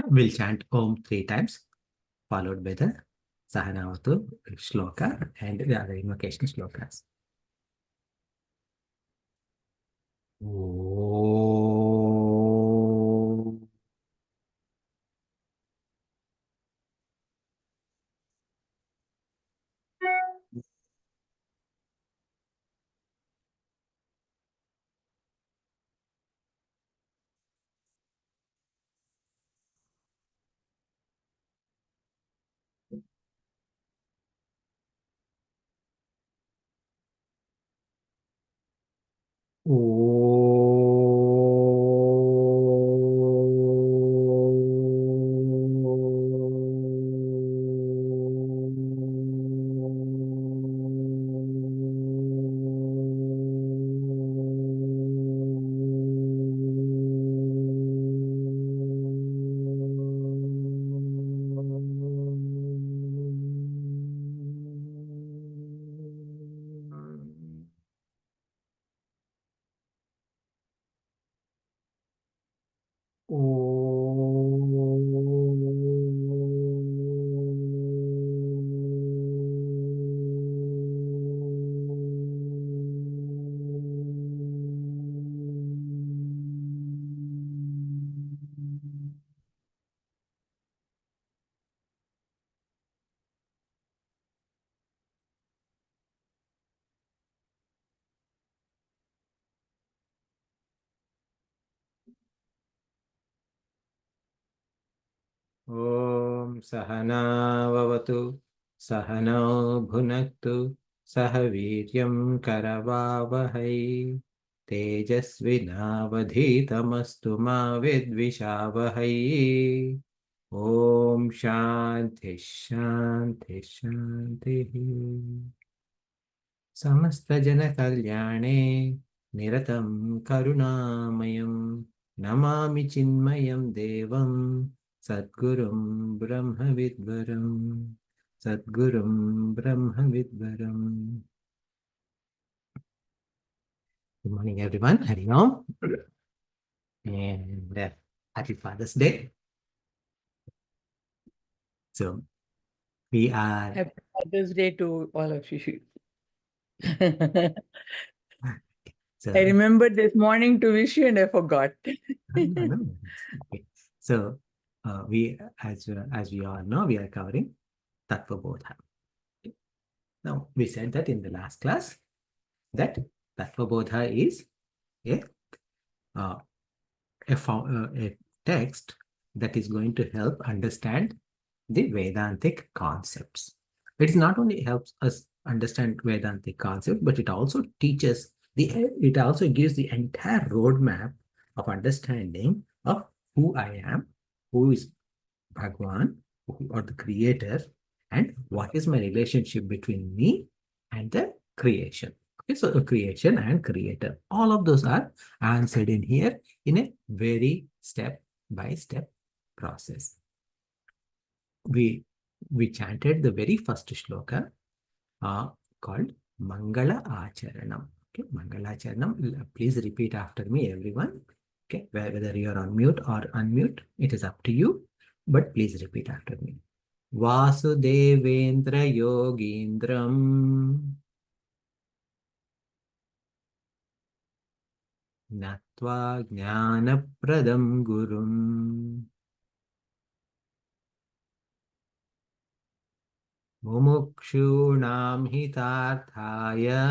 We'll chant Om 3 times, followed by the Sahanavatu shloka and the other invocation shlokas. Om. Om Sahana Vavatu Sahano Bhunaktu Sahaviryam Karavavahai Tejasvinavadhitamastu ma vidvishavahai. Om Shanti Shanti Shanti. Samasta Jana Kalyane Niratam Karunamayam Namami Chinmayam Devam Sadgurum Brahma Vidvaram. Sadgurum Brahma Vidvaram. Good morning, everyone. Hari Om. And happy Father's Day. So, we are. Happy Father's Day to all of you. So, I remembered this morning to wish you and I forgot. no. Okay. So, we, as we all know, we are covering Tattva Bodha. Now, we said that in the last class that Tattva Bodha is a, a text that is going to help understand the Vedantic concepts. It not only helps us understand Vedantic concept, but it also teaches it also gives the entire roadmap of understanding of who I am, who is Bhagwan, or the creator, and what is my relationship between me and the creation. Okay, so creation and creator, all of those are answered in here in a very step-by-step process. We chanted the very first shloka called Mangala Acharanam. Okay, Mangala Acharanam. Please repeat after me, everyone. Okay, whether you are on mute or unmute, it is up to you. But please repeat after me. Vasudevendra Yogindram Natva Jnanapradam Gurum Mumukshunam Hitarthaya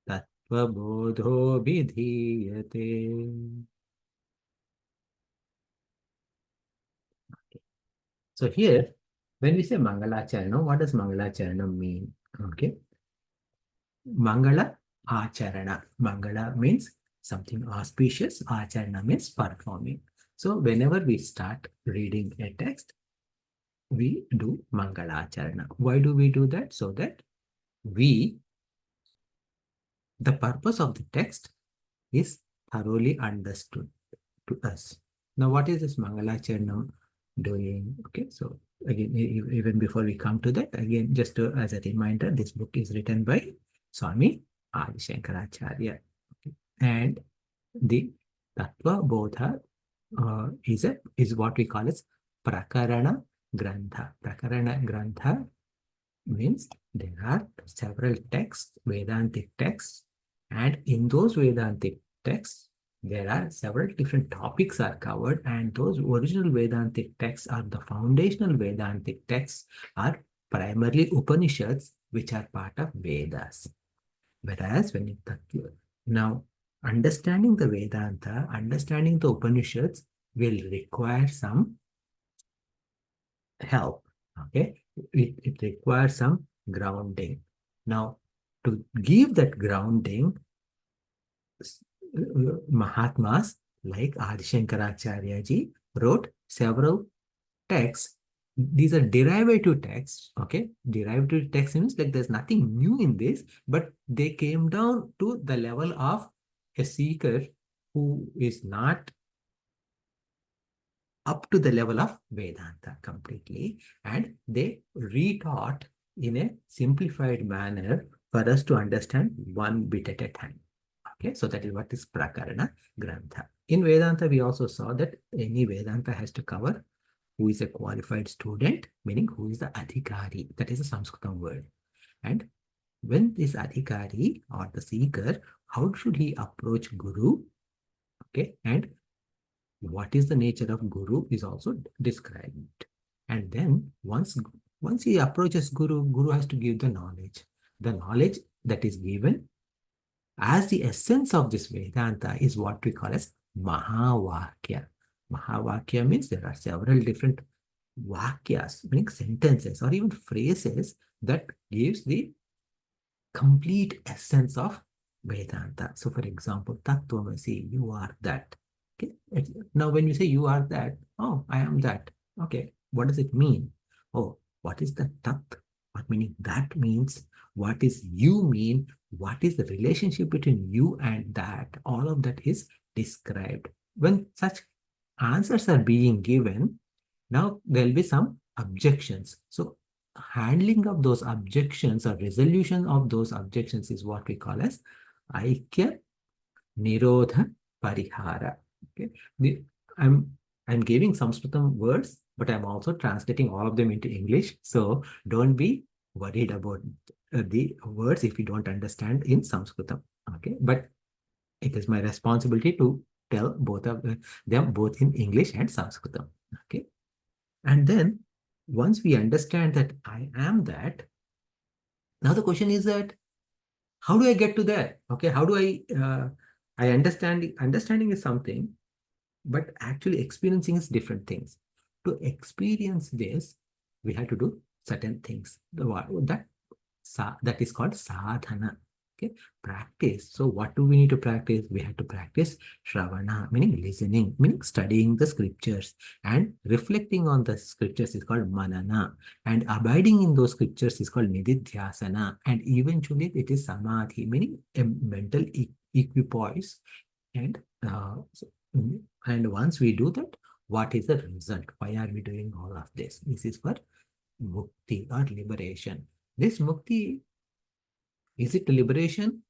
Tattva Bodho Vidhiyate. So here, when we say Mangalacharanam, what does Mangalacharanam mean? Okay. Mangala Acharana. Mangala means something auspicious. Acharana means performing. So whenever we start reading a text, we do Mangala Acharana. Why do we do that? So that the purpose of the text is thoroughly understood to us. Now, what is this Mangalacharanam doing? Okay, so again, even before we come to that, again, just as a reminder, this book is written by Swami Adi Shankaracharya. Okay. And the Tattva Bodha is what we call as Prakarana Grantha. Prakarana Grantha means there are several texts, Vedantic texts, and in those Vedantic texts, there are several different topics are covered, and those original Vedantic texts are the foundational Vedantic texts are primarily Upanishads, which are part of Vedas. Whereas when you now understanding the Vedanta, understanding the Upanishads will require some help. Okay, it requires some grounding. Now, to give that grounding, Mahatmas like Adi Shankaracharya ji wrote several texts. These are derivative texts. Okay, derivative text means like there's nothing new in this, but they came down to the level of a seeker who is not up to the level of Vedanta completely, and they retaught in a simplified manner for us to understand one bit at a time. Okay, so that is what is Prakarana Grantha. In Vedanta, we also saw that any Vedanta has to cover who is a qualified student, meaning who is the Adhikari. That is a Sanskrit word. And when this Adhikari or the seeker, how should he approach Guru? Okay, and what is the nature of Guru is also described. And then once he approaches Guru, Guru has to give the knowledge. The knowledge that is given as the essence of this Vedanta is what we call as Mahavakya. Mahavakya means there are several different Vakyas, meaning sentences or even phrases that gives the complete essence of Vedanta. So for example, Tattvamasi, you are that. Okay. Now when you say you are that, oh, I am that. Okay. What does it mean? Oh, what is the Tat? What meaning that means? What is you mean? What is the relationship between you and that? All of that is described. When such answers are being given, now there'll be some objections. So handling of those objections or resolution of those objections is what we call as Aikya Nirodha Parihara. Okay. I'm I'm giving Sanskritam words, but I'm also translating all of them into English. So don't be worried about the words if you don't understand in Sanskritam. Okay. But it is my responsibility to tell both of them both in English and Sanskritam. Okay. And then once we understand that I am that, now the question is that how do I get to that? Okay, how do I understanding is something, but actually experiencing is different things. To experience this, we have to do certain things. That is called sadhana. Okay, practice. So what do we need to practice? We have to practice shravana, meaning listening, meaning studying the scriptures, and reflecting on the scriptures is called manana, and abiding in those scriptures is called nididhyasana, and eventually it is samadhi, meaning a mental equipoise. And and once we do that, what is the result? Why are we doing all of this? This is for mukti or liberation. This mukti, is it liberation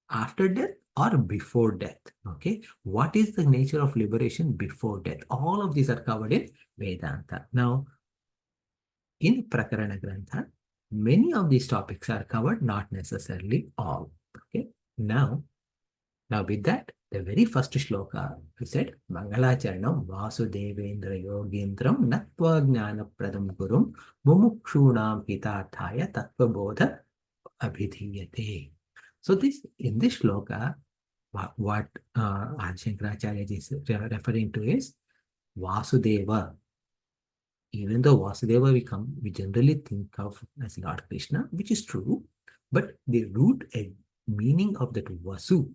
after death or before death? Okay. What is the nature of liberation before death? All of these are covered in Vedanta. Now, in Prakarana Grantha, many of these topics are covered, not necessarily all. Okay. Now with that, the very first shloka, we said, Mangalacharanam Vasudevendra Yogindram Natva Jnana Pradam Gurum Mumukshunam Hitathaya Tattva Bodha Abhidhiyate. So in this shloka, what Adi Shankaracharya is referring to is Vasudeva. Even though Vasudeva we generally think of as Lord Krishna, which is true, but the root meaning of that Vasu,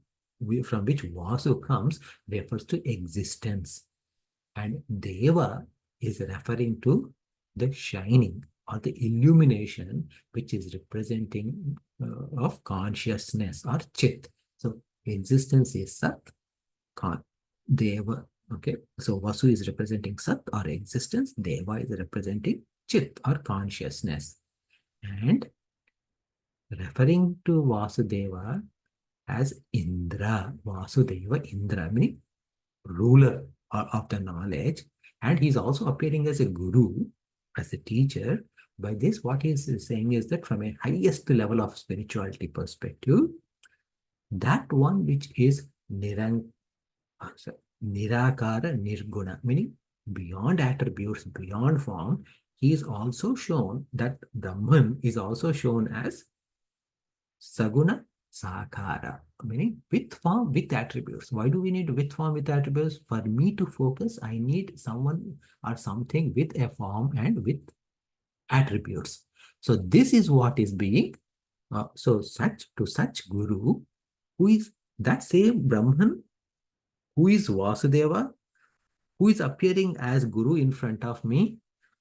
from which Vasu comes, refers to existence. And Deva is referring to the shining or the illumination, which is representing of consciousness or Chit. So existence is Sat, Deva. Okay, so Vasu is representing Sat or existence, Deva is representing Chit or consciousness. And referring to Vasudeva, as Indra, Vasudeva Indra, meaning ruler of the knowledge. And he's also appearing as a guru, as a teacher. By this, what he's saying is that from a highest level of spirituality perspective, that one which is Nirakara Nirguna, meaning beyond attributes, beyond form, he is also shown that Brahman is also shown as Saguna Sakara, meaning with form, with attributes. Why do we need with form, with attributes? For me to focus, I need someone or something with a form and with attributes. So this is what is being, such Guru, who is that same Brahman, who is Vasudeva, who is appearing as Guru in front of me,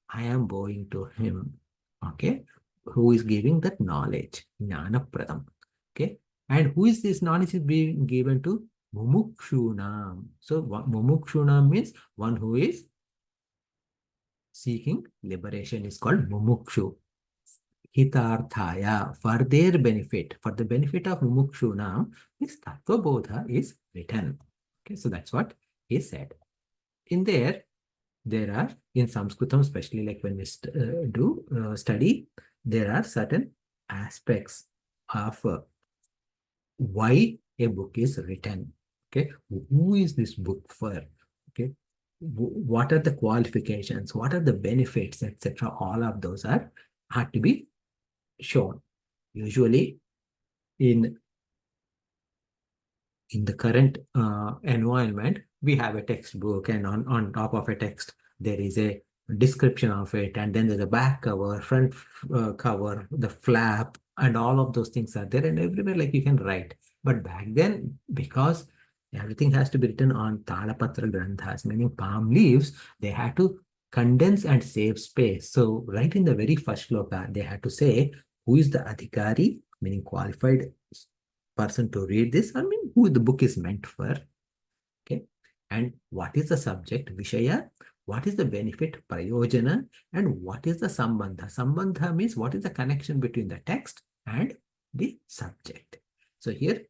I am bowing to him. Okay, who is giving that knowledge, Jnana Pradam. Okay, and who is this knowledge is being given to? Mumukshunam. So, Mumukshunam means one who is seeking liberation is called Mumukshu. Hitarthaya, for their benefit, for the benefit of Mumukshunam, this Tattva Bodha is written. Okay, so that's what he said. In there are, in Sanskritam, especially like when we study, there are certain aspects of why a book is written. Okay, who is this book for? Okay, what are the qualifications? What are the benefits, etc.? All of those have to be shown. Usually, in the current environment, we have a textbook, and on top of a text, there is a description of it, and then there's a back cover, front cover, the flap, and all of those things are there, and everywhere like you can write. But back then, because everything has to be written on Talapatra Granthas, meaning palm leaves, they had to condense and save space. So right in the very first shloka, they had to say, who is the adhikari, meaning qualified person to read this, I mean, who the book is meant for. Okay, and what is the subject, Vishaya, what is the benefit, Prayojana, and what is the Sambandha. Sambandha means what is the connection between the text and the subject. So here,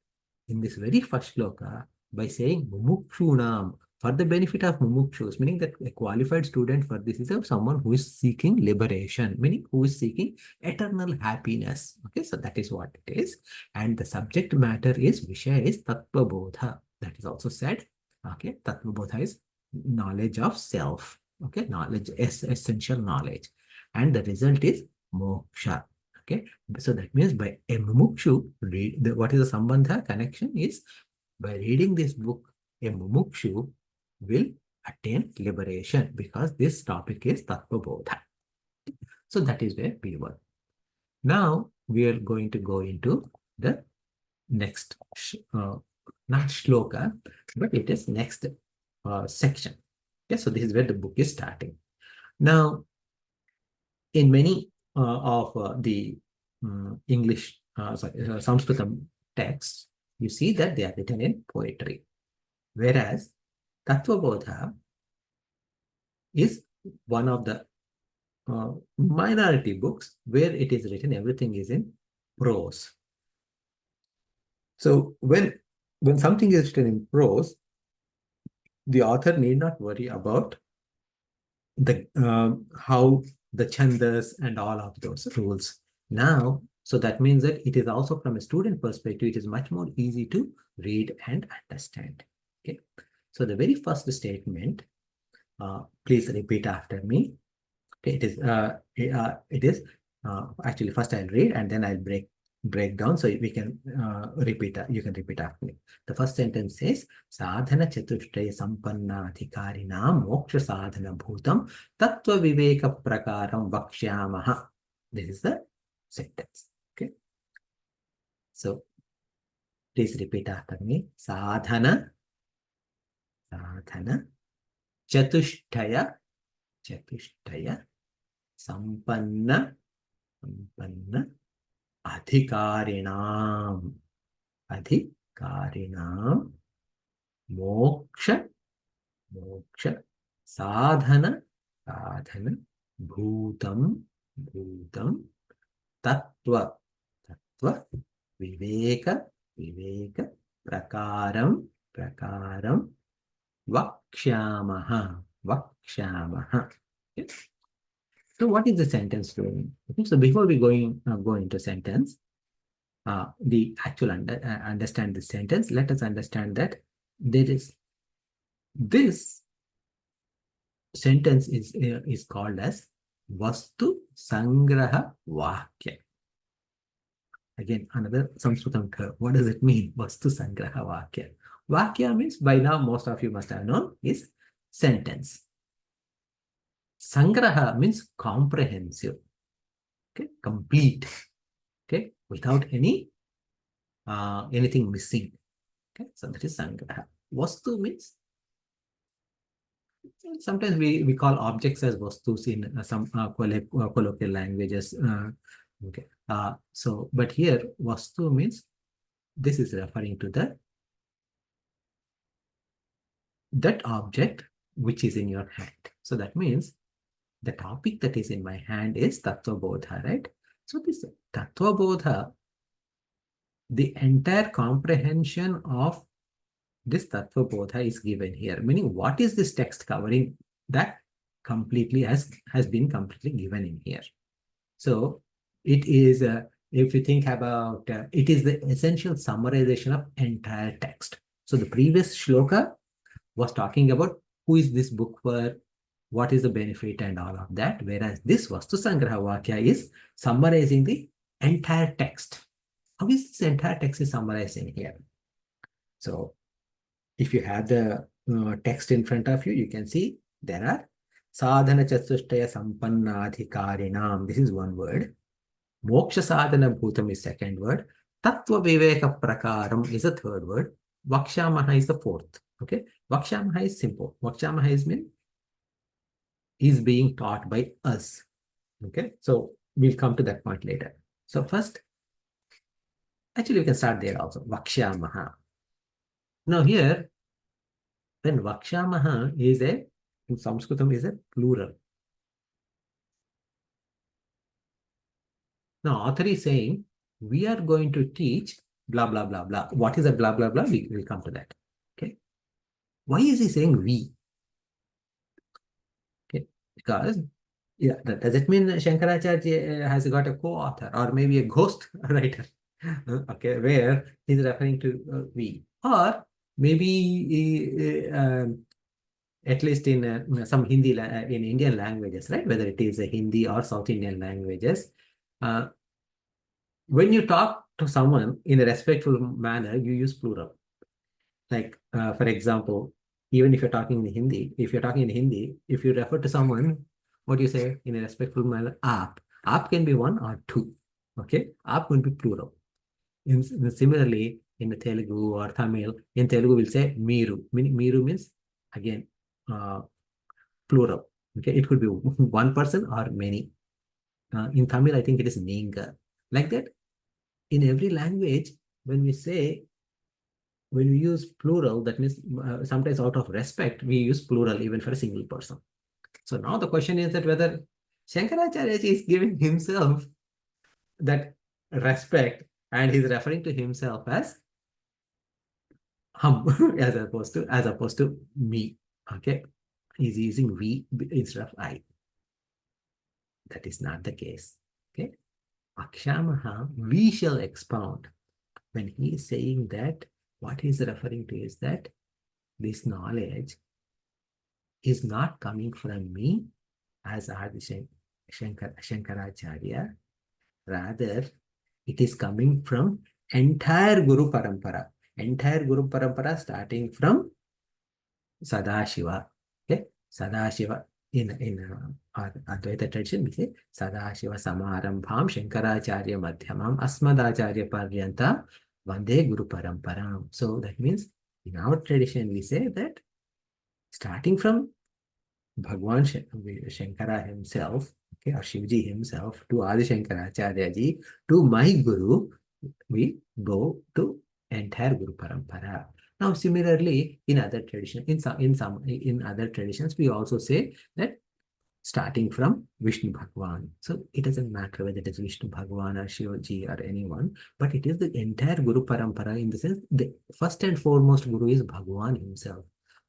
in this very first shloka, by saying Mumukshunam, for the benefit of Mumukshus, meaning that a qualified student for this is someone who is seeking liberation, meaning who is seeking eternal happiness. Okay, so that is what it is. And the subject matter is Vishaya is Tattva Bodha. That is also said. Okay, Tattva Bodha is knowledge of self. Okay, knowledge, essential knowledge. And the result is moksha. Okay, so that means by a mumukshu, what is the sambandha connection is by reading this book, a mumukshu will attain liberation because this topic is Tattva Bodha. So that is where we were. Now we are going to go into the next, not shloka, but it is next section. Okay, so this is where the book is starting. Now, in many of the English, Sanskritam texts, you see that they are written in poetry. Whereas Tattva Bodha is one of the minority books where it is written, everything is in prose. So when something is written in prose, the author need not worry about the how the chandas and all of those rules. Now, so that means that it is also from a student perspective, it is much more easy to read and understand. Okay, so the very first statement, please repeat after me. Okay, it is actually first I'll read and then I'll break down so we can repeat. You can repeat after me. The first sentence says, Sadhana Chatushtaya Sampanna Adhikarinam Moksha Sadhana Bhutam Tattva Viveka Prakaram Vakshyamaha. This is the sentence. Okay. So please repeat after me. Sadhana Chatushtaya Sampanna Adhikarinam Moksha Sadhana Bhutam Tattva Viveka Viveka prakaram vakshamaha. Vakshamaha. Okay. So what is the sentence doing? Okay, so before we go into sentence, the actual understand the sentence, let us understand that there is this sentence is called as Vastu Sangraha Vakya. Again, another Sanskritam term. What does it mean? Vastu Sangraha Vakya. Vakya means, by now most of you must have known, is sentence. Sangraha means comprehensive, okay, complete, okay, without anything missing. Okay, so that is Sangraha. Vastu means, sometimes we call objects as vastus in some colloquial languages. Okay, so but here vastu means this is referring to that object which is in your hand. So that means the topic that is in my hand is Tattva Bodha, right? So this Tattva Bodha, the entire comprehension of this Tattva Bodha is given here. Meaning, what is this text covering? That completely has been completely given in here. So it is, if you think about, it is the essential summarization of entire text. So the previous shloka was talking about who is this book for, what is the benefit and all of that. Whereas this Vastu Sangraha Vakya is summarizing the entire text. How is this entire text is summarized in here? So if you have the text in front of you, you can see there are Sadhana Chatushtaya Sampannadhikarinam. This is one word. Moksha Sadhana Bhutam is second word. Tattva Viveka Prakaram is the third word. Vakshamaha is the fourth. Okay. Vakshamaha is simple. Vakshamaha is being taught by us. Okay. So we'll come to that point later. So first, actually, we can start there also. Vakshamaha. Now here, when Vakshamaha is in Sanskritam is a plural. Now, author is saying, we are going to teach blah, blah, blah, blah. What is a blah, blah, blah? We will come to that. Okay. Why is he saying we? Okay. Because, yeah, does it mean Shankaracharya has got a co-author or maybe a ghost writer? Okay, where he's referring to we. Or maybe at least in some Hindi, in Indian languages, right? Whether it is a Hindi or South Indian languages, uh, when you talk to someone in a respectful manner, you use plural. Like, for example, even if you're talking in Hindi, if you refer to someone, what do you say in a respectful manner? Aap. Aap can be one or two. Okay, aap will be plural. Similarly, in Telugu or Tamil, in Telugu we'll say Miru. Miru means again plural. Okay, it could be one person or many. In Tamil, I think it is Ninga. Like that, in every language, when we use plural, that means sometimes out of respect, we use plural even for a single person. So now the question is that whether Shankaracharya is giving himself that respect and he's referring to himself as hum as opposed to me. Okay, he's using we instead of I. That is not the case. Okay, Akshamaha, we shall expound. When he is saying that, what he's referring to is that this knowledge is not coming from me as Shankaracharya. Rather, it is coming from entire Guru Parampara. Entire Guru Parampara starting from Sadashiva. Okay, Sadashiva. In our Advaita tradition, we say Sadashiva Samarambham Shankaracharya Madhyamam Asmadacharya Paryanta Vande Guru Paramparam. So that means in our tradition, we say that starting from Bhagwan Shankara himself, okay, or Shivji himself, to Adi Shankaracharya ji, to my Guru, we go to entire Guru Parampara. Now, similarly, in other traditions, in other traditions, we also say that starting from Vishnu Bhagwan. So it doesn't matter whether it is Vishnu Bhagwan or Shivaji or anyone, but it is the entire Guru Parampara, in the sense the first and foremost Guru is Bhagwan himself.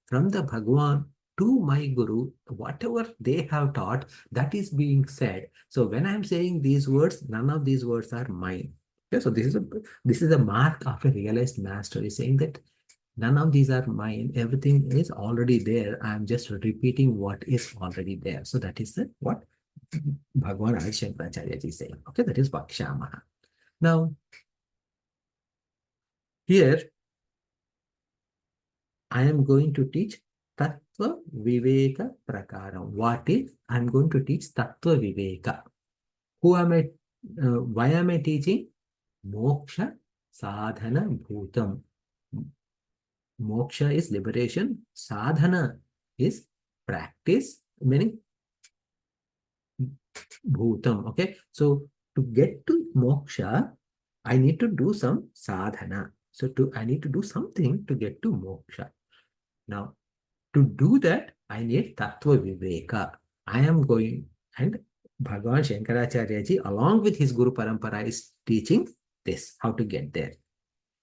From the Bhagwan to my Guru, whatever they have taught, that is being said. So when I am saying these words, none of these words are mine. Okay, so this is a mark of a realized master, is saying that none of these are mine. Everything is already there. I'm just repeating what is already there. So that is the what Bhagavan Adi Shankaracharya is saying. Okay, that is Vakshamaha. Now, here I am going to teach Tattva Viveka Prakaram. What is? I'm going to teach Tattva Viveka. Who am I? Why am I teaching? Moksha Sadhana Bhutam. Moksha is liberation. Sadhana is practice, meaning bhutam. Okay, so to get to moksha, I need to do some sadhana. So I need to do something to get to moksha. Now, to do that, I need tattva viveka. I am going, and Bhagavan Shankaracharya ji, along with his Guru Parampara, is teaching this, how to get there.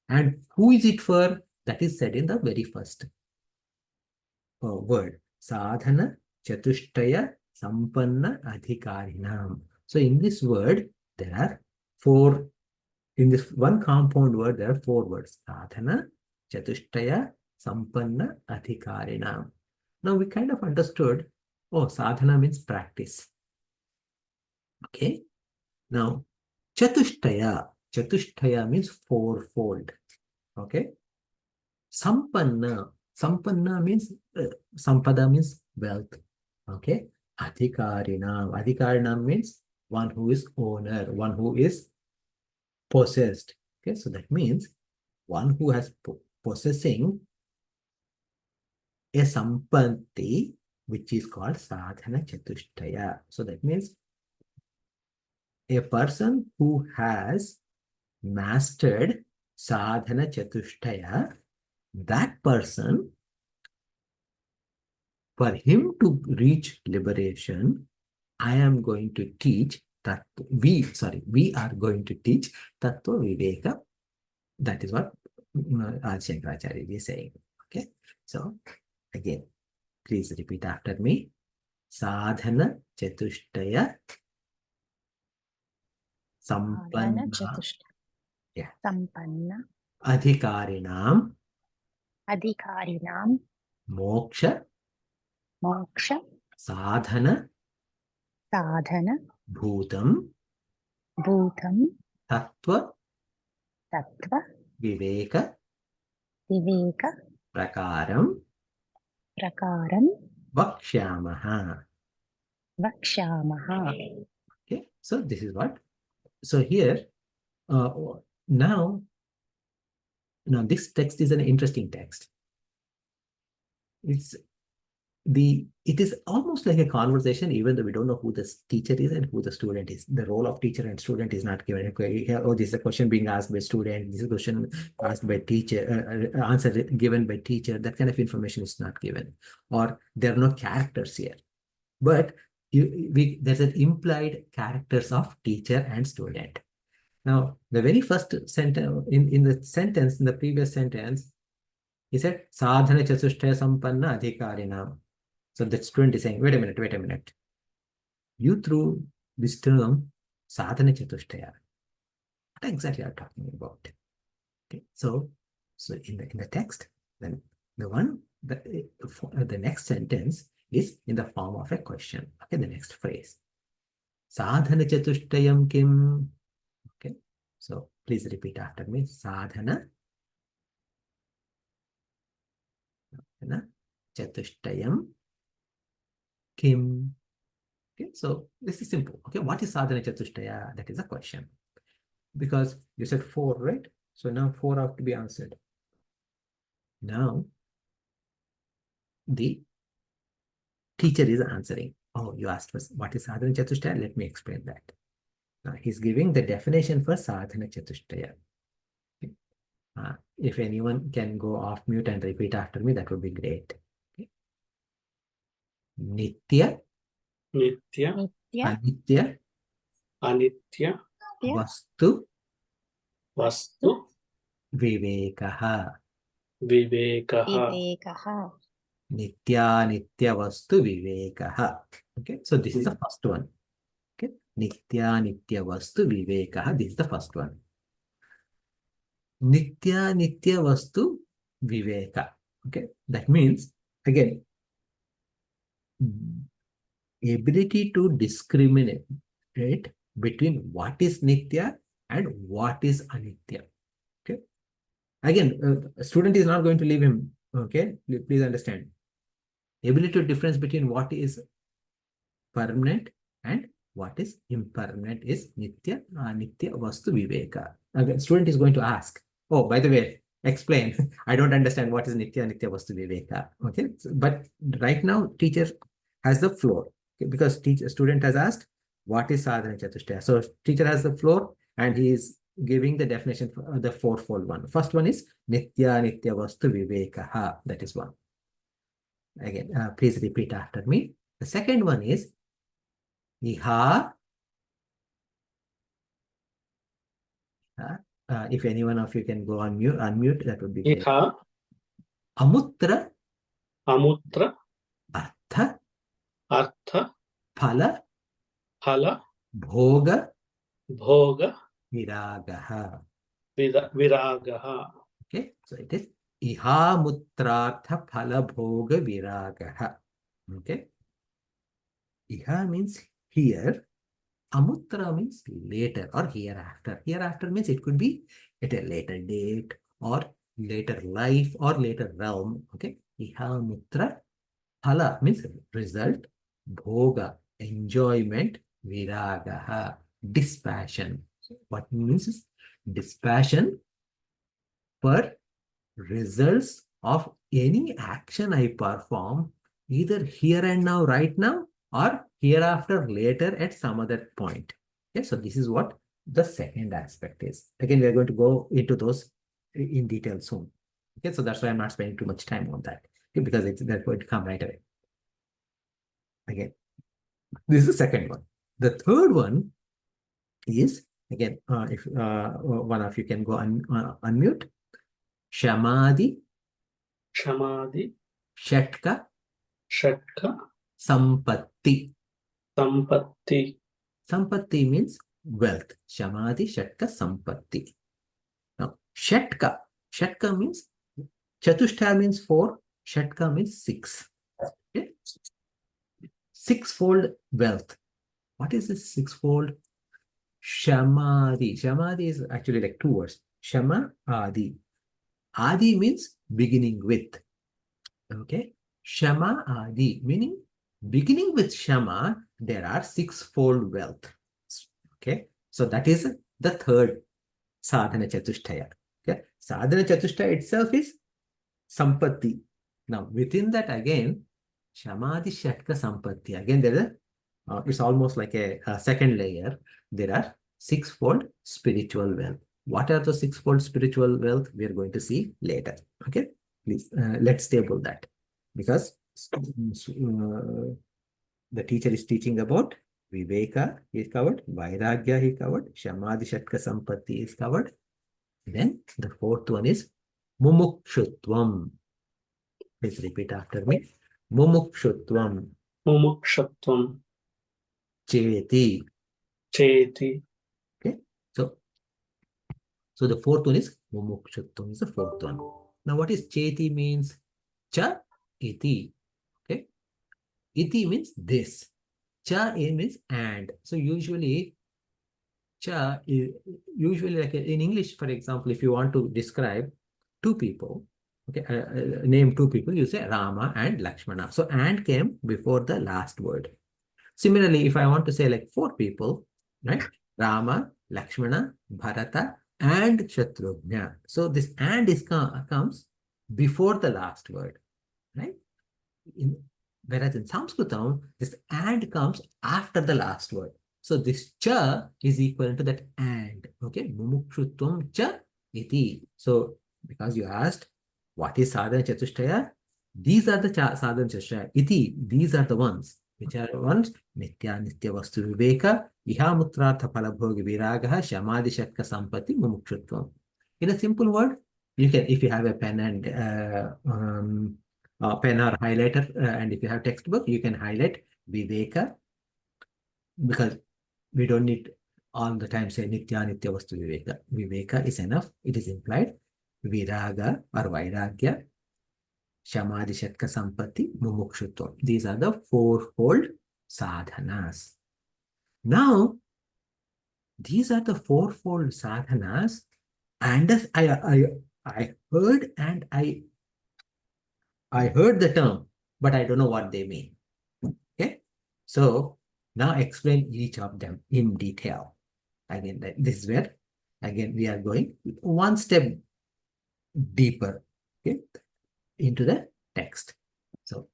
And who is it for? That is said in the very first word. Sadhana Chatushtaya Sampanna Adhikarinam. So in this word, there are four, in this one compound word, there are four words. Sadhana Chatushtaya Sampanna Adhikarinam. Now we kind of understood, oh, sadhana means practice. Okay. Now, Chatushtaya. Chatushtaya means fourfold. Okay. Sampanna. Sampanna means, sampada means wealth. Okay. Adhikarinam. Adhikarinam means one who is owner, one who is possessed. Okay. So that means one who has possessing a sampatti, which is called sadhana chatushtaya. So that means a person who has mastered sadhana chatushtaya, that person, for him to reach liberation, I am going to teach that we are going to teach Tattva Viveka. That is what Adi Shankaracharya is saying. Okay. So again, please repeat after me. Sadhana Chatushtaya Sadhana Sampanna, Chatushtaya yeah, Sampanna Adhikarinam Adhikarinam Moksha Moksha Sadhana Sadhana Bhutam Bhutam Tattva Tattva Viveka Viveka Prakaram Prakaram Vakshyamaha. Vakshamaha. Okay, so this is what. So here, uh, now this text is an interesting text. It is almost like a conversation, even though we don't know who the teacher is and who the student is. The role of teacher and student is not given. Oh, this is a question being asked by student. This is a question asked by teacher. Answer given by teacher. That kind of information is not given, or there are no characters here. But there's an implied characters of teacher and student. Now, the very first sentence in the previous sentence, he said, Sadhana Chatushtaya Sampanna Adhikarinam. So that student is saying, wait a minute. You threw this term, Sadhana Chatushtaya. What exactly are you talking about? Okay, so in the text, then the next sentence is in the form of a question. Okay, the next phrase. Sadhana Chatushtayam Kim. Okay, so please repeat after me. Sadhana Chatushtayam Kim. Okay, so this is simple. Okay, what is sadhana chatushtaya? That is a question. Because you said four, right? So now four have to be answered. Now the teacher is answering. Oh, you asked for what is sadhana chatushtaya? Let me explain that. Now he's giving the definition for sadhana chatushtaya. Okay. If anyone can go off mute and repeat after me, that would be great. Okay. Nitya nitya, Nitya. anitya, anitya, vastu, vastu, vivekaha. vivekaha. Vivekaha. Nitya, nitya, vastu, vivekaha. Okay, so this is the first one. Okay, nitya, nitya, vastu, vivekaha. This is the first one. Nitya, nitya, vastu, viveka. Okay, that means again, ability to discriminate between what is nitya and what is anitya. Okay, again, a student is not going to leave him. Okay, please understand. Ability to difference between what is permanent and what is impermanent is nitya, anitya, vastu, viveka. Again, student is going to ask, oh, by the way, explain. I don't understand what is nitya, anitya, vastu, viveka. Okay, but right now teacher has the floor, okay? Because student has asked what is sadhana chatushtaya. So teacher has the floor and he is giving the definition for the fourfold one. First one is nitya, nitya, vastu, viveka. That is one. Again, please repeat after me. The second one is Iha. If any one of you can go on mute, unmute, that would be great. Iha, Amutra, amutra, artha, artha, phala, phala, bhoga, bhoga, viragaha. viragaha. Okay, so it is Iha mutrartha phala bhoga viragaha. Okay, Iha means here. Amutra means later or hereafter. Hereafter means it could be at a later date or later life or later realm. Okay. Iha mutra. Phala means result. Bhoga, enjoyment. Viragaha, dispassion. So what means is dispassion for results of any action I perform either here and now, right now, or hereafter, later at some other point. Okay, so this is what the second aspect is. Again, we are going to go into those in detail soon. Okay, so that's why I'm not spending too much time on that, okay, because they're going to come right away. Again, this is the second one. The third one is, again, if one of you can go unmute, Shamadhi, Shamadhi, Shatka, shatka, Sampatti. sampatti. Sampatti means wealth. Shamadhi, Shatka, Sampatti. Now, Shatka. Shatka means, Chatushtaya means 4. Shatka means 6. Okay? Sixfold wealth. What is this sixfold? Shamadhi. Shamadhi is actually like 2 words. Shama, Adi. Adi means beginning with. Okay. Shama, Adi, meaning beginning with Shama, there are sixfold wealth. Okay. So that is the third Sadhana Chatushtaya. Okay. Sadhana Chatushtaya itself is Sampatti. Now, within that again, Shamadhi Shatka Sampatti. Again, there is it's almost like a second layer. There are sixfold spiritual wealth. What are the sixfold spiritual wealth? We are going to see later. Okay, please let's table that, because the teacher is teaching about Viveka, he is covered, Vairagya, he covered, Shamadhi Shatka Sampatti is covered. Then the fourth one is Mumukshutvam. Please repeat after me. Mumukshutvam. Mumukshatvam, Cheti. cheti. Okay. So the fourth one is Mumukshutvam is the fourth one. Now what is Cheti means? Cha iti. Okay. Iti means this. Cha means and. So usually cha is usually like in English, for example, if you want to describe 2 people, okay, name 2 people, you say Rama and Lakshmana. So and came before the last word. Similarly, if I want to say like 4 people, right? Rama, Lakshmana, Bharata, and Shatrugna. So this and is comes before the last word, right? Whereas in Sanskritam, this and comes after the last word. So this cha is equal to that and. Okay, mumukshutvam cha iti. So because you asked what is sadhana chatushtaya, these are the sadhana chatushtaya. Iti, these are the ones. Which are ones? Nitya Nitya Vastu Viveka, Ihamutrartha Phalabhogi Viragaha, Shamadhi Shatka Sampatti, Mumukshutvam. In a simple word, you can, if you have a pen and pen or highlighter, and if you have textbook, you can highlight Viveka, because we don't need all the time say Nitya Nitya Vastu Viveka. Viveka is enough. It is implied. Viraga or Vairagya, Shamadhi Shatka Sampatti, Mumukshutvam. These are the fourfold sadhanas. Now, these are the fourfold sadhanas, and I heard and I heard the term, but I don't know what they mean. Okay, so now explain each of them in detail. Again, this is where again we are going one step deeper, okay, into the text. So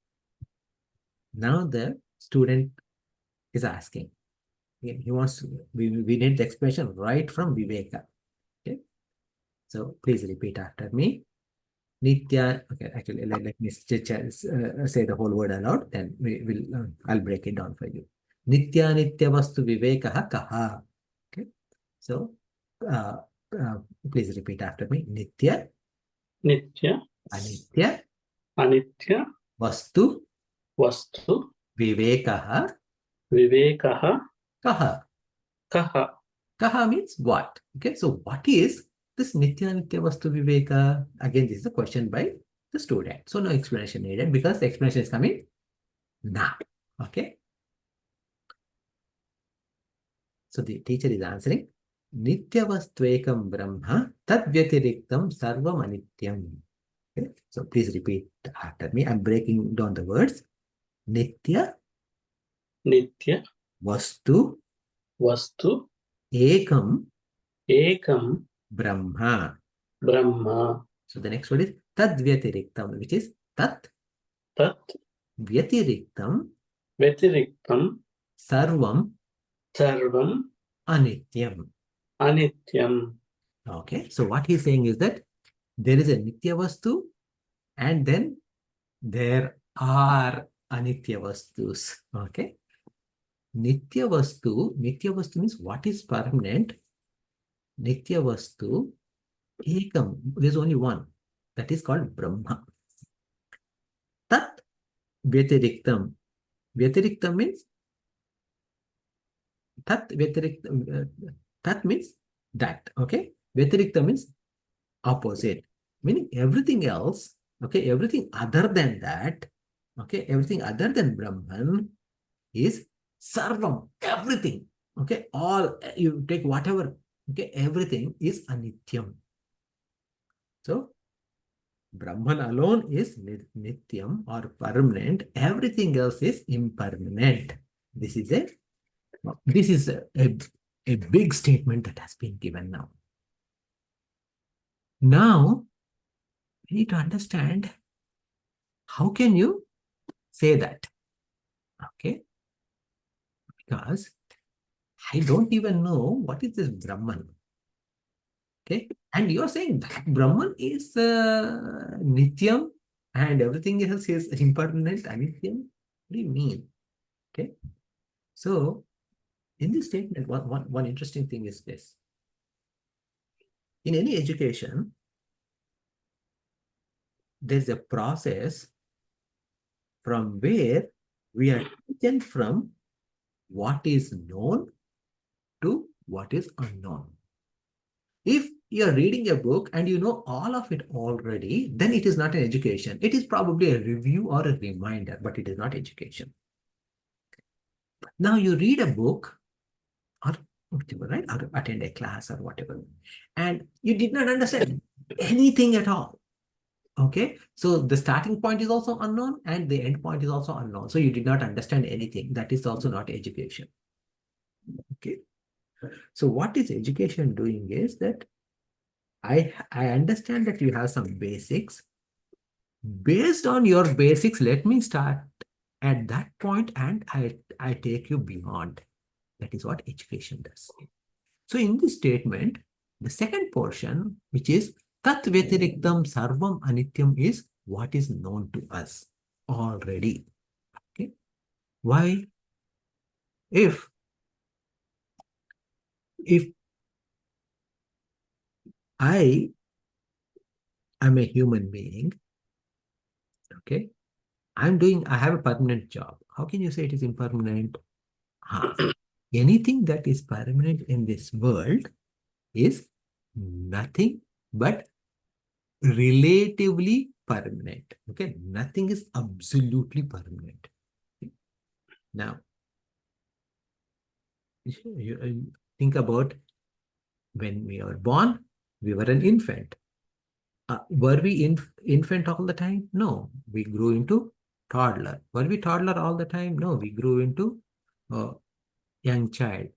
now the student is asking. He wants to, we need the expression right from Viveka. Okay, so please repeat after me. Nitya, okay, actually let me say the whole word aloud, then we will I'll break it down for you. Nitya Nitya Vastu Vivekaha Kaha. Okay, so uh, uh, please repeat after me. Nitya Nitya, Anitya Anitya, Vastu Vastu, Vivekaha Vivekaha, Kaha. Kaha. Kaha means what? Okay, so what is this Nitya Nitya Vastu Viveka? Again, this is a question by the student. So no explanation needed because the explanation is coming now. Okay. So the teacher is answering. Nitya Vastvekam Brahma Tad Vyatiriktam Sarvam Anityam. Okay. So please repeat after me. I'm breaking down the words. Nitya Nitya, Vastu Vastu, Ekam Ekam, Brahma. Brahma, So the next word is Tad Vyatiriktam, which is Tat Tat, Vyatiriktam Vetiriktam, Sarvam Sarvam, Anityam. Anityam. Okay, so what he's saying is that there is a Nitya Vastu and then there are Anitya Vastus. Okay, Nitya Vastu means what is permanent. Nitya Vastu Ekam, there's only one, that is called Brahma. Tat Vyatiriktam. Vyatiriktam means Tat Vyatiriktam. Tat means that. Okay, Vyatiriktam means opposite, meaning everything else, okay, everything other than that, okay, everything other than Brahman is Sarvam, everything, okay, all, you take whatever, okay, everything is Anityam. So, Brahman alone is Nityam or permanent, everything else is impermanent. This is a big statement that has been given now. Now, we need to understand how can you say that? Okay, because I don't even know what is this Brahman. Okay, and you're saying that Brahman is Nityam and everything else is impermanent, Anityam. What do you mean? Okay, so in this statement, one interesting thing is this. In any education, there's a process from where we are taken from what is known to what is unknown. If you're reading a book and you know all of it already, then it is not an education. It is probably a review or a reminder, but it is not education. Now you read a book or whatever, right? Or attend a class or whatever, and you did not understand anything at all. Okay, so the starting point is also unknown and the end point is also unknown. So you did not understand anything. That is also not education. Okay, so what is education doing is that I understand that you have some basics. Based on your basics, let me start at that point and I take you beyond. That is what education does. So in this statement, the second portion, which is Tat Vyatiriktam Sarvam Anityam, is what is known to us already. Okay. Why? If I am a human being, okay, I have a permanent job. How can you say it is impermanent? Anything that is permanent in this world is nothing but relatively permanent. Okay, nothing is absolutely permanent. Now, you think about when we were born, we were an infant. Were we infant all the time? No, we grew into toddler. Were we toddler all the time? No, we grew into young child.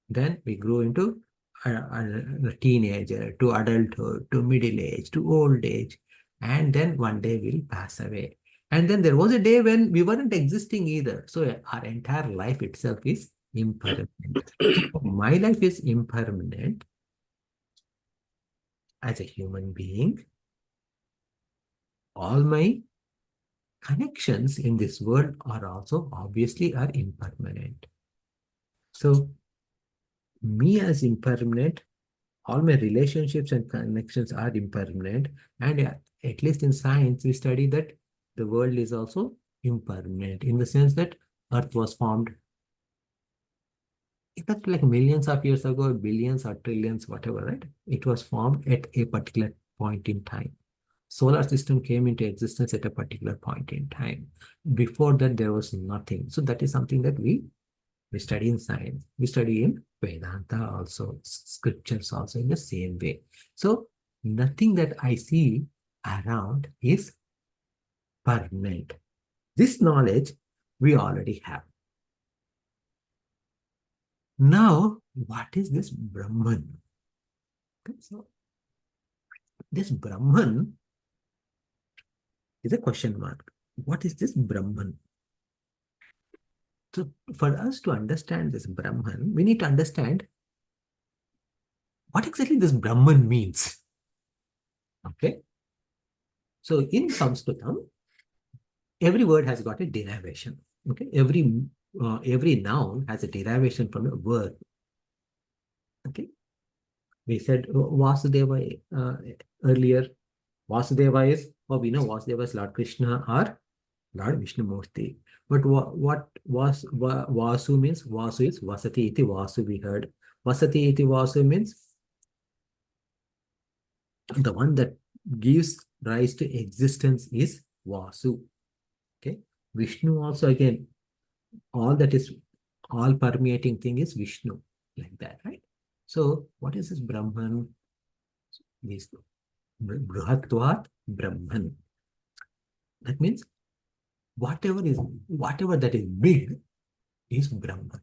Then we grew into a teenager, to adulthood, to middle age, to old age. And then one day we'll pass away. And then there was a day when we weren't existing either. So our entire life itself is impermanent. So my life is impermanent as a human being. All my connections in this world are also obviously are impermanent. So me as impermanent, all my relationships and connections are impermanent. And at least in science, we study that the world is also impermanent in the sense that Earth was formed that's like millions of years ago, billions or trillions, whatever, right? It was formed at a particular point in time. Solar system came into existence at a particular point in time. Before that, there was nothing. So that is something that we study in science. We study in Vedanta also, scriptures also in the same way. So nothing that I see around is permanent. This knowledge we already have. Now, what is this Brahman? Okay, so this Brahman is a question mark. What is this Brahman? So for us to understand this Brahman, we need to understand what exactly this Brahman means. Okay. So in Sanskritam, every word has got a derivation. Okay. Every noun has a derivation from a word. Okay. We said Vasudeva earlier. Vasudeva is, we know Vasudeva is Lord Krishna or Lord Vishnumurti. But what was Vasu means? Vasu is Vasati iti Vasu, we heard. Vasati iti Vasu means the one that gives rise to existence is Vasu. Okay. Vishnu also, again, all permeating thing is Vishnu, like that, right? So what is this Brahman? This Bruhatvat Brahman. That means whatever that is big is Brahman.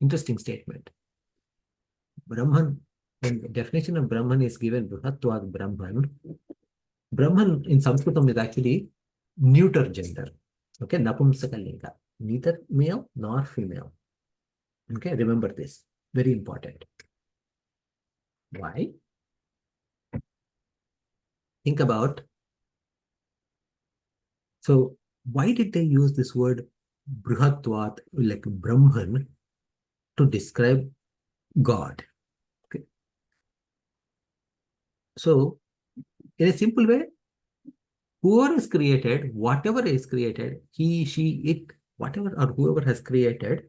Interesting statement. Brahman, when the definition of Brahman is given, Bruhatvat Brahman, Brahman in Sanskritam is actually neuter gender. Okay, Napumsakalinga, neither male nor female. Okay, remember this. Very important. Why? Think about, so why did they use this word Bruhatvat, like Brahman, to describe God? Okay. So in a simple way, whoever is created, whatever is created, he, she, it, whatever or whoever has created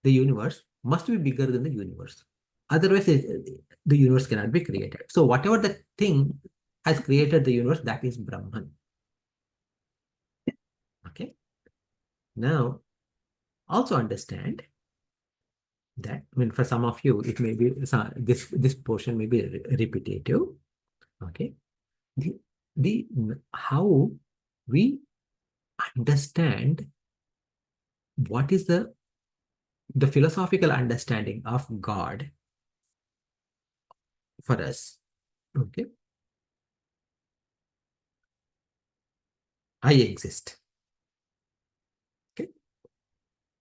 the universe must be bigger than the universe. Otherwise, the universe cannot be created. So whatever the thing has created the universe, that is Brahman. Okay. Now, also understand that, I mean, for some of you, it may be this portion may be repetitive. Okay. The how we understand what is the philosophical understanding of God for us. Okay. I exist. Okay.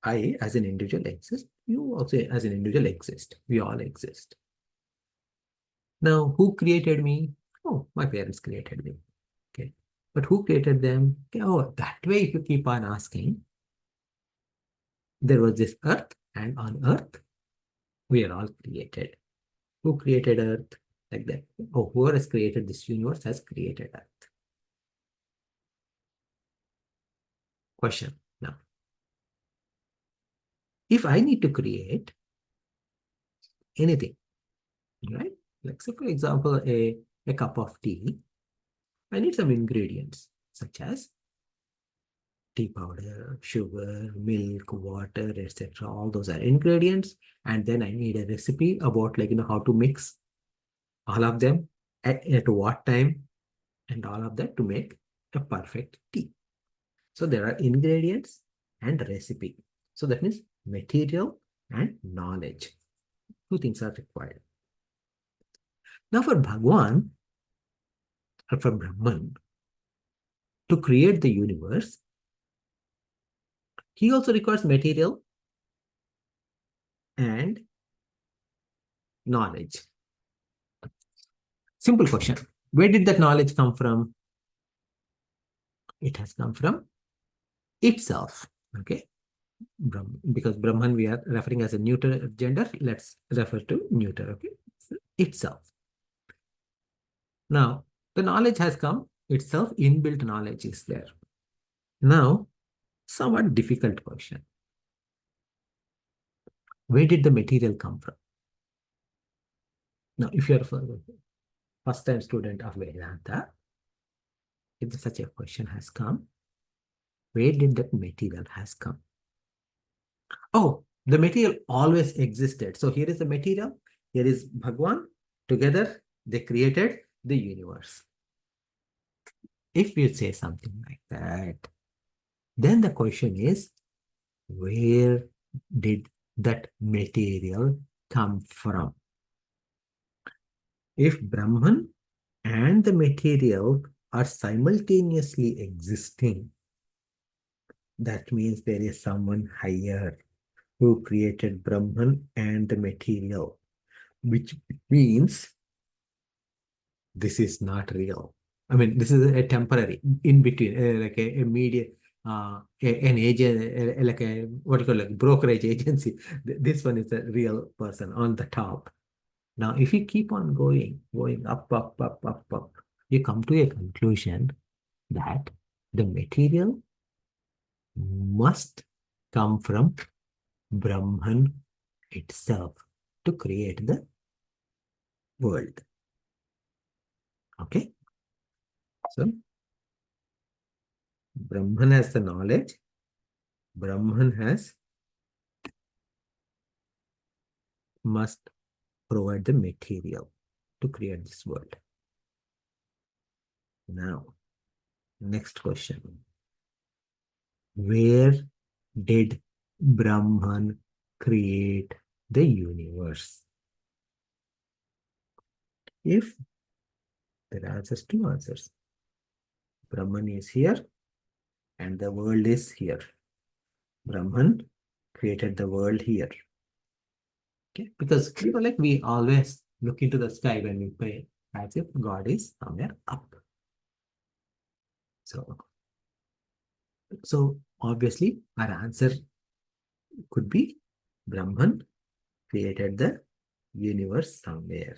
I as an individual exist. You also as an individual exist. We all exist. Now, who created me? Oh, my parents created me. Okay. But who created them? Okay, oh, that way, if you keep on asking, there was this earth, and on earth, we are all created. Who created earth? Like that. Oh, whoever has created this universe has created earth. Question now. If I need to create anything, right? Like, say, for example, a cup of tea, I need some ingredients such as tea powder, sugar, milk, water, etc. All those are ingredients. And then I need a recipe about, like, how to mix all of them at what time and all of that to make a perfect tea. So there are ingredients and recipe. So that means material and knowledge. Two things are required. Now for Bhagwan or for Brahman to create the universe, he also requires material and knowledge. Simple question. Where did that knowledge come from? It has come from itself. Okay. Because Brahman we are referring as a neuter gender, let's refer to neuter. Okay. So itself. Now, the knowledge has come itself, inbuilt knowledge is there. Now, somewhat difficult question. Where did the material come from? Now, if you're a first-time student of Vedanta, if such a question has come, where did that material has come? Oh, the material always existed. So here is the material, here is Bhagwan. Together, they created the universe. If you say something like that, then the question is, where did that material come from? If Brahman and the material are simultaneously existing, that means there is someone higher who created Brahman and the material, which means this is not real. I mean, this is a temporary, in between, like a media, an agent, like a, what you call, like brokerage agency. This one is a real person on the top. Now, if you keep on going up, up, up, up, up, you come to a conclusion that the material must come from Brahman itself to create the world. Okay? So, Brahman has the knowledge, Brahman must provide the material to create this world. Now, next question. Where did Brahman create the universe? If there are just two answers, Brahman is here and the world is here. Brahman created the world here. Okay, because like we always look into the sky when we pray, as if God is somewhere up. So obviously our answer could be Brahman created the universe somewhere.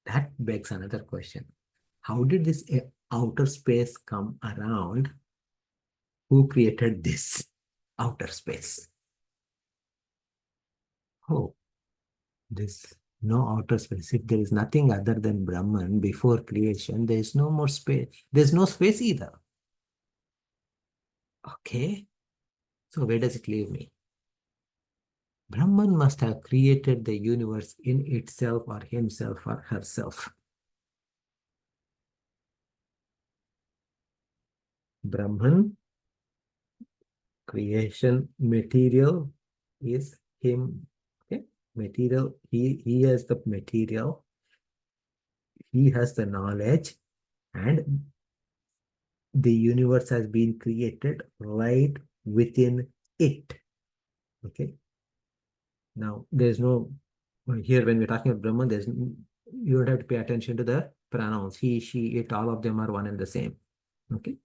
That begs another question. How did this outer space come around? Who created this outer space? Oh, this no outer space. If there is nothing other than Brahman before creation, there is no more space. There's no space either. Okay. So where does it leave me? Brahman must have created the universe in itself or himself or herself. Brahman, creation, material is him. Okay, material, he has the material, he has the knowledge, and the universe has been created right within it. Okay. Now, there's no, here when we're talking about Brahman, there's you would have to pay attention to the pronouns. He, she, it, all of them are one and the same. Okay.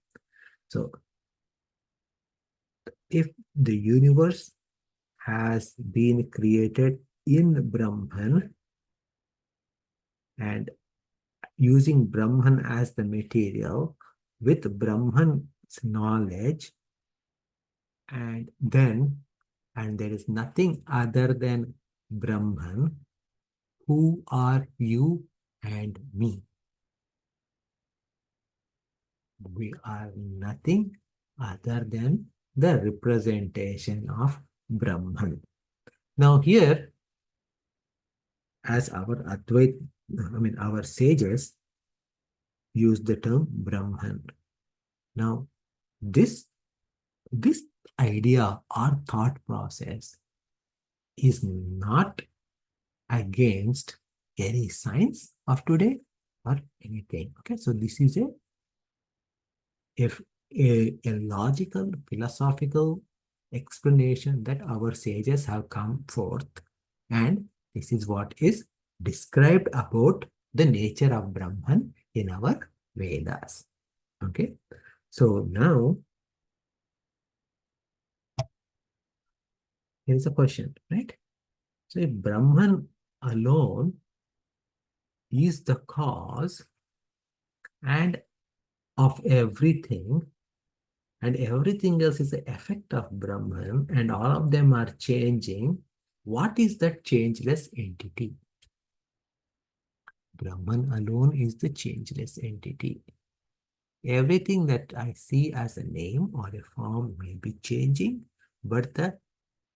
So if the universe has been created in Brahman and using Brahman as the material with Brahman's knowledge, and there is nothing other than Brahman, who are you and me? We are nothing other than the representation of Brahman. Now here, as our our sages use the term Brahman. Now, this idea or thought process is not against any science of today or anything. Okay, so this is a logical, philosophical explanation that our sages have come forth, and this is what is described about the nature of Brahman in our Vedas. Okay, so now here is a question, right? So if Brahman alone is the cause and of everything, and everything else is the effect of Brahman, and all of them are changing, what is that changeless entity? Brahman alone is the changeless entity. Everything that I see as a name or a form may be changing, but the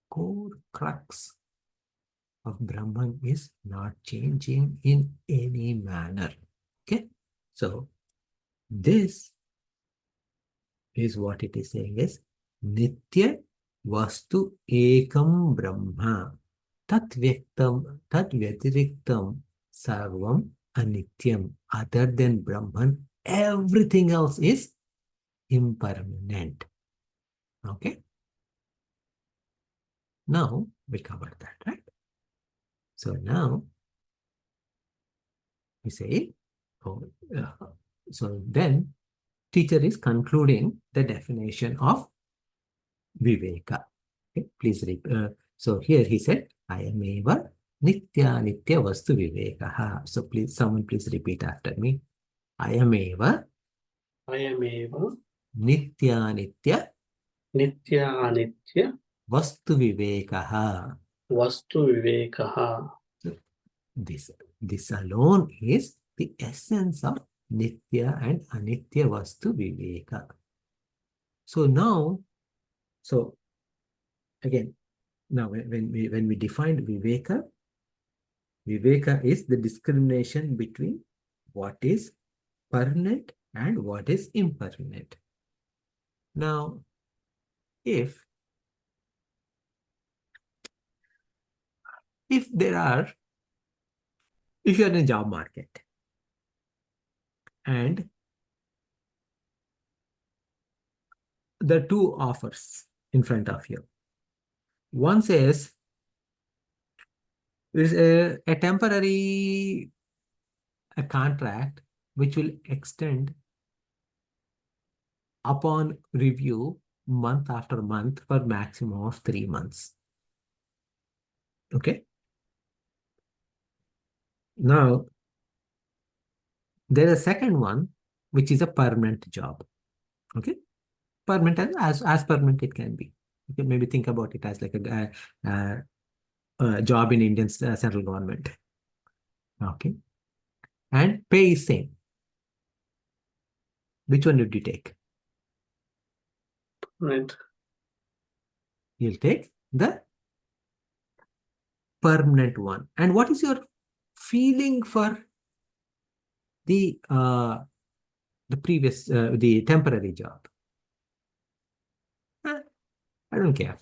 core crux of Brahman is not changing in any manner. Okay, so this is what it is saying is Nitya Vastu Ekam Brahma Tat Vyatiriktam Sarvam Anityam. Other than Brahman, everything else is impermanent. Okay, now we covered that, right? So now we say, so then teacher is concluding the definition of Viveka. Okay, please read. So here he said, I am eva nitya nitya vastu vivekaha. So please, someone please repeat after me. I am eva Ayameva nitya nitya Nitya vastu vivekaha. Vastu Vivekaha. So this alone is the essence of nitya and anitya vastu viveka. So now, so again, now when we defined Viveka, Viveka is the discrimination between what is permanent and what is impermanent. Now, if you are in a job market and there are two offers in front of you. One says there is a temporary contract which will extend upon review month after month for maximum of 3 months. Okay. Now, there is a second one, which is a permanent job. Okay. Permanent, as permanent it can be. You can maybe think about it as like a job in Indian central government. Okay. And pay is same. Which one did you take? Right. You'll take the permanent one. And what is your feeling for the previous the temporary job? I don't care.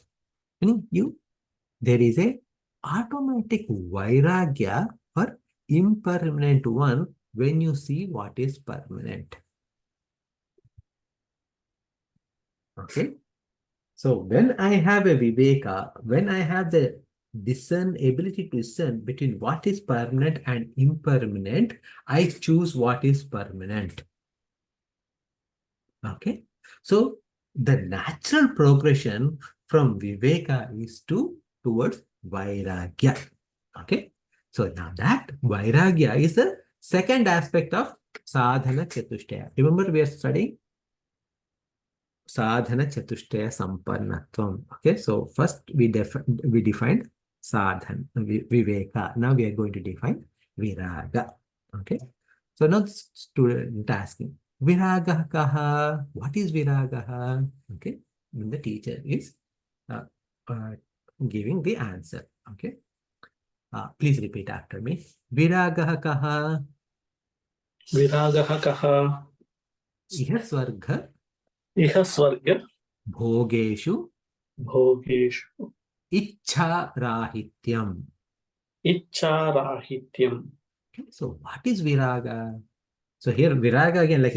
There is a automatic vairagya for impermanent one when you see what is permanent. Okay. So when I have a viveka, when I have the ability to discern between what is permanent and impermanent, I choose what is permanent. Okay. So the natural progression from Viveka is towards Vairagya. Okay. So now that Vairagya is the second aspect of Sadhana Chatushtaya. Remember, we are studying Sadhana Chatushtaya Sampannatvam. Okay, so first we defined Sadhana, Viveka. Now we are going to define Viraga. Okay, so now the student asking, Viraga kaha? What is Viraga? Okay, and the teacher is uh, uh, giving the answer. Okay, please repeat after me. Viraga kaha? विरागः कः Iha swarga इह स्वर्ग bhogeshu भोगेषु ichha rahityam. इच्छाराहित्यम्. Okay, so what is viraga? So here viraga again, like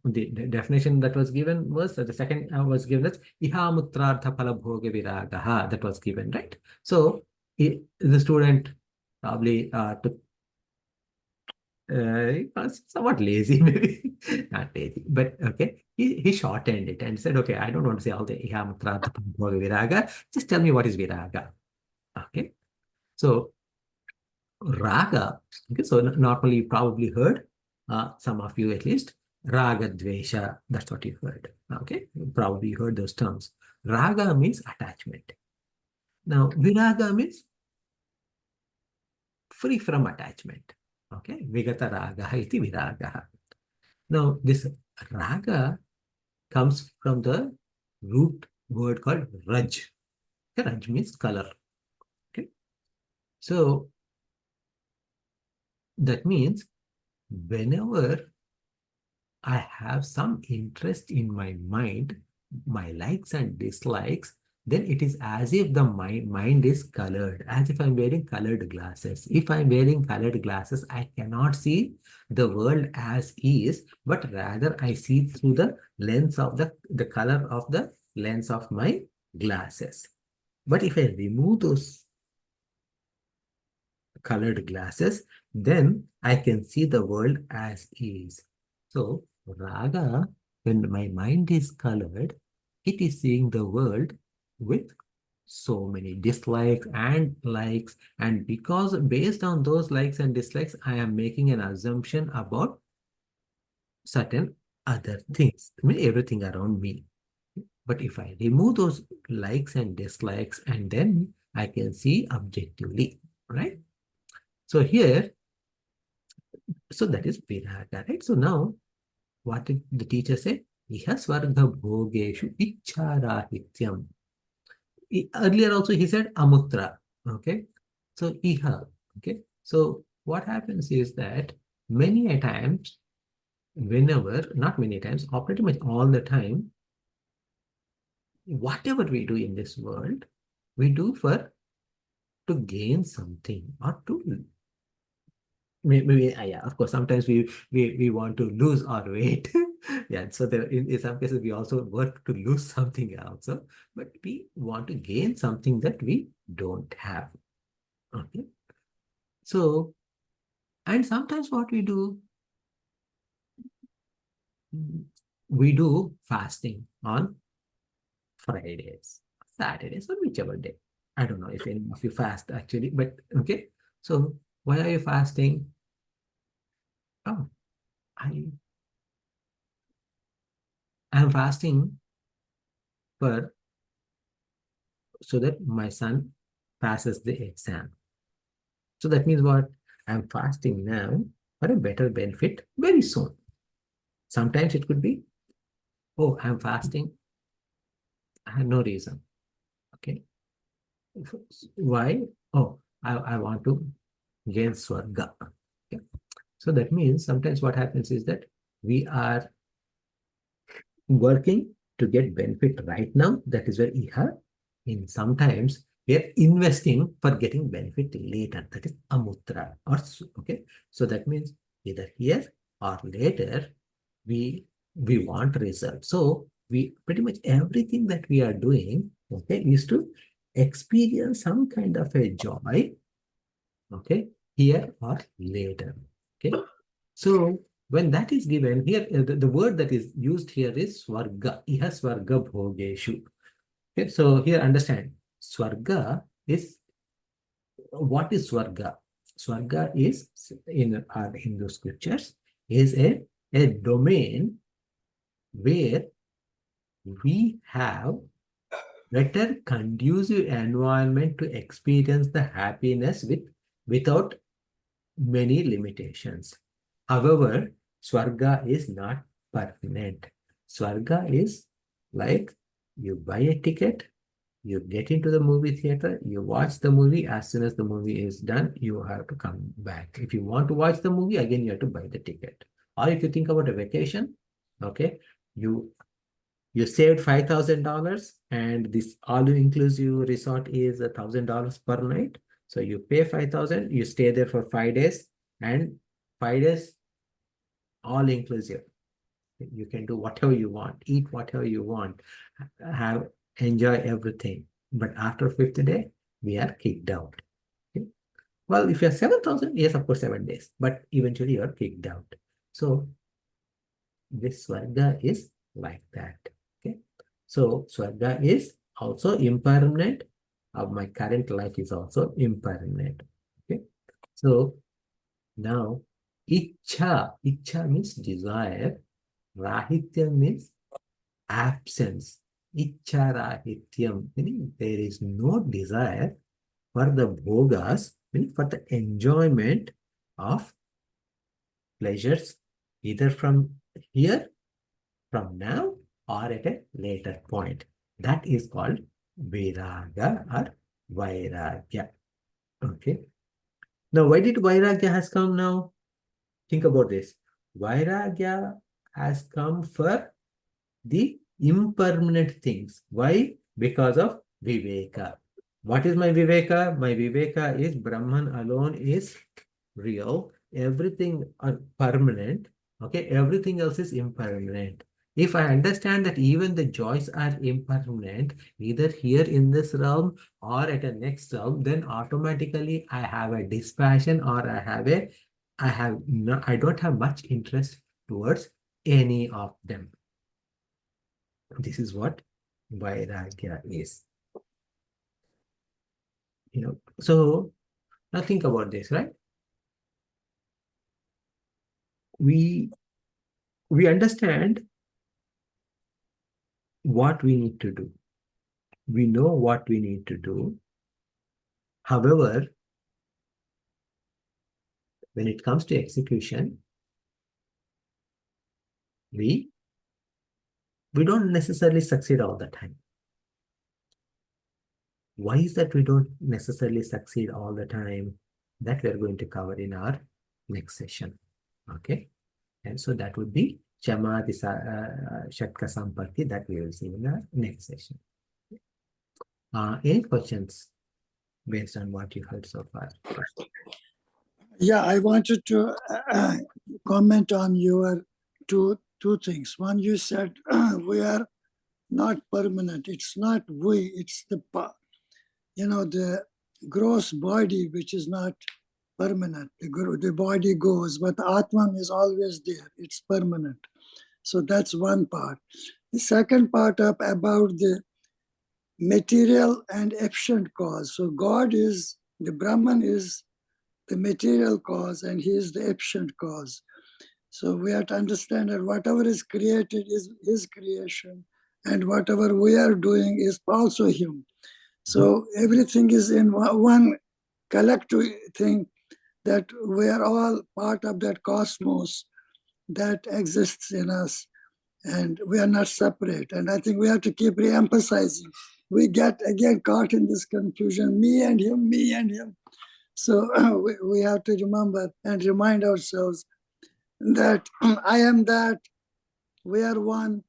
the definition that was given was the second was given as iha mutrartha phala bhoga viragaha, that was given, right? So the student probably took he was somewhat lazy, maybe not lazy, but okay, he shortened it and said, okay, I don't want to say all the iha mutrartha phala bhoga viraga, just tell me what is viraga. Okay, so raga. Okay, so normally you probably heard, some of you at least, raga dvesha. That's what you heard. Okay, you probably heard those terms. Raga means attachment. Now viraga means free from attachment. Okay, vigata raga iti viraga. Now this raga comes from the root word called raj. Okay, raj means color. Okay, so that means whenever I have some interest in my mind, my likes and dislikes, then it is as if the mind is colored, as if I'm wearing colored glasses. If I'm wearing colored glasses, I cannot see the world as is, but rather I see through the lens of the color of the lens of my glasses. But if I remove those colored glasses, then I can see the world as is. So raga, when my mind is colored, it is seeing the world with so many dislikes and likes, and because based on those likes and dislikes, I am making an assumption about certain other things. I mean, everything around me. But if I remove those likes and dislikes, and then I can see objectively, right? So here, so that is viraga, right? So now, what did the teacher say? Iha swarga bhogeshu ichharahityam. Earlier also he said amutra. Okay. So iha. Okay. So what happens is that many a times, whenever, not many times, or pretty much all the time, whatever we do in this world, we do for to gain something or to maybe yeah, of course sometimes we want to lose our weight. Yeah, so there in some cases we also work to lose something also, but we want to gain something that we don't have. Okay, so and sometimes what we do, we do fasting on Fridays, Saturdays, or whichever day. I don't know if any of you fast actually, but okay, so why are you fasting? Oh, I'm fasting for so that my son passes the exam. So that means what? I'm fasting now for a better benefit very soon. Sometimes it could be, oh, I'm fasting. I have no reason. Okay. Why? Oh, I want to gain swarga. Okay. So that means sometimes what happens is that we are working to get benefit right now. That is where iha. In sometimes we are investing for getting benefit later. That is amutra. Okay. So that means either here or later we want result. So we pretty much everything that we are doing, okay, is to experience some kind of a joy, okay, here or later. Okay. So when that is given here, the word that is used here is swarga. Iha swarga bhogeshu. Okay. So here understand, swarga is, what is swarga? Swarga is, in our Hindu scriptures, is a domain where we have better conducive environment to experience the happiness without many limitations. However, Swarga is not permanent. Swarga is like you buy a ticket, you get into the movie theater, you watch the movie. As soon as the movie is done, you have to come back. If you want to watch the movie, again, you have to buy the ticket. Or if you think about a vacation, okay, you saved $5,000 and this all-inclusive resort is $1,000 per night. So you pay 5,000, you stay there for 5 days, and 5 days all-inclusive. You can do whatever you want, eat whatever you want, enjoy everything. But after 5th day, we are kicked out. Okay? Well, if you have 7,000, yes, of course, 7 days, but eventually you are kicked out. So this Swarga is like that. Okay. So Swarga is also impermanent. My current life is also impermanent. Okay. So now Ichha means desire. Rahitya means absence. Ichha rahityam, meaning there is no desire for the bhogas, meaning for the enjoyment of pleasures, either from here, from now, or at a later point. That is called Viraga or Vairagya. Okay. Now, why did Vairagya has come now? Think about this. Vairagya has come for the impermanent things. Why? Because of Viveka. What is my Viveka? My Viveka is Brahman alone is real. Everything are permanent. Okay. Everything else is impermanent. If I understand that even the joys are impermanent, either here in this realm or at a next realm, then automatically I have a dispassion, or I don't have much interest towards any of them. This is what Vairagya is. So now think about this, right? We understand what we need to do. We know what we need to do. However, when it comes to execution, we don't necessarily succeed all the time. Why is that we don't necessarily succeed all the time? That we are going to cover in our next session. Okay. And so that would be Chamati Shatka Sampatti, that we will see in the next session. Any questions based on what you heard so far? Yeah, I wanted to comment on your two things. One, you said we are not permanent. It's not we, it's the gross body which is not permanent. The body goes, but the Atman is always there. It's permanent. So that's one part. The second part about the material and efficient cause. So God is, the Brahman is the material cause and he is the efficient cause. So we have to understand that whatever is created is his creation, and whatever we are doing is also him. So everything is in one collective thing, that we are all part of that cosmos that exists in us, and we are not separate. And I think we have to keep re-emphasizing. We get again caught in this confusion, me and him, me and him. So we have to remember and remind ourselves that I am that, we are one,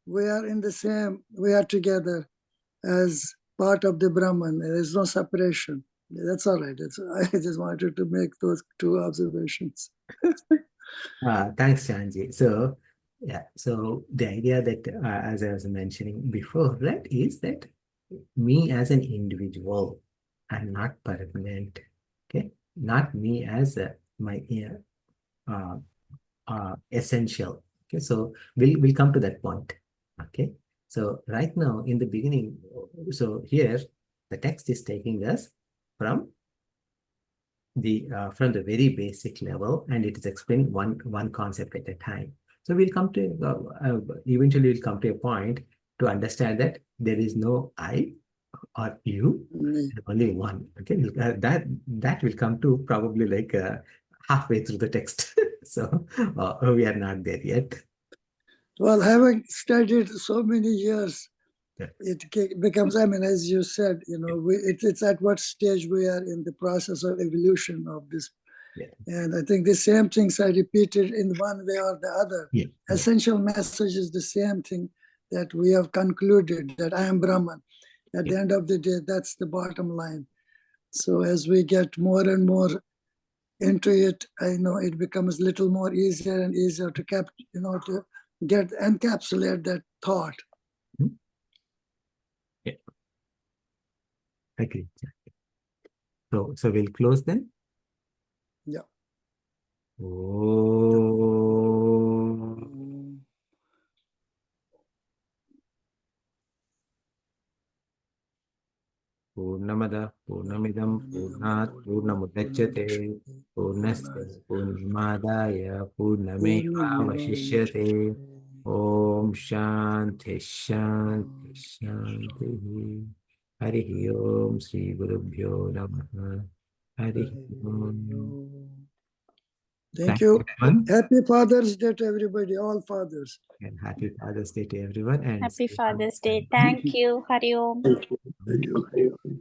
we are in the same, we are together as part of the Brahman. There is no separation. That's all right. I just wanted to make those two observations. Thanks, Chanji. So, yeah, so the idea that, as I was mentioning before, right, is that me as an individual. I'm not permanent. Okay, not me as my essential. Okay, so we'll come to that point. Okay, so right now in the beginning, so here the text is taking us from the very basic level, and it is explaining one concept at a time. So we'll come to eventually we'll come to a point to understand that there is no I or you, Me. only one. Okay, that will come to probably like halfway through the text. So we are not there yet. Well, having studied so many years, Yeah. it becomes, I mean, as you said, it's at what stage we are in the process of evolution of this. Yeah. And I think the same things are repeated in one way or the other. Yeah. Essential message is the same thing that we have concluded, that I am Brahman. At the end of the day, that's the bottom line. So as we get more and more into it, I know it becomes a little more easier and easier to to encapsulate that thought. Yeah. Okay. So we'll close then. Yeah. Oh. Purnamada Purnamidam Purnat Purnamudachyate Purnasya Purnamadaya Purnameva Vashishyate. Om Shanti Shanti Shanti. Hari Om Sri Gurubhyo Namaha. Hari Om. Thank you. Everyone. Happy Father's Day to everybody, all fathers. And happy Father's Day to everyone. And Happy Father's Day. Thank you. Hari Om. Thank you.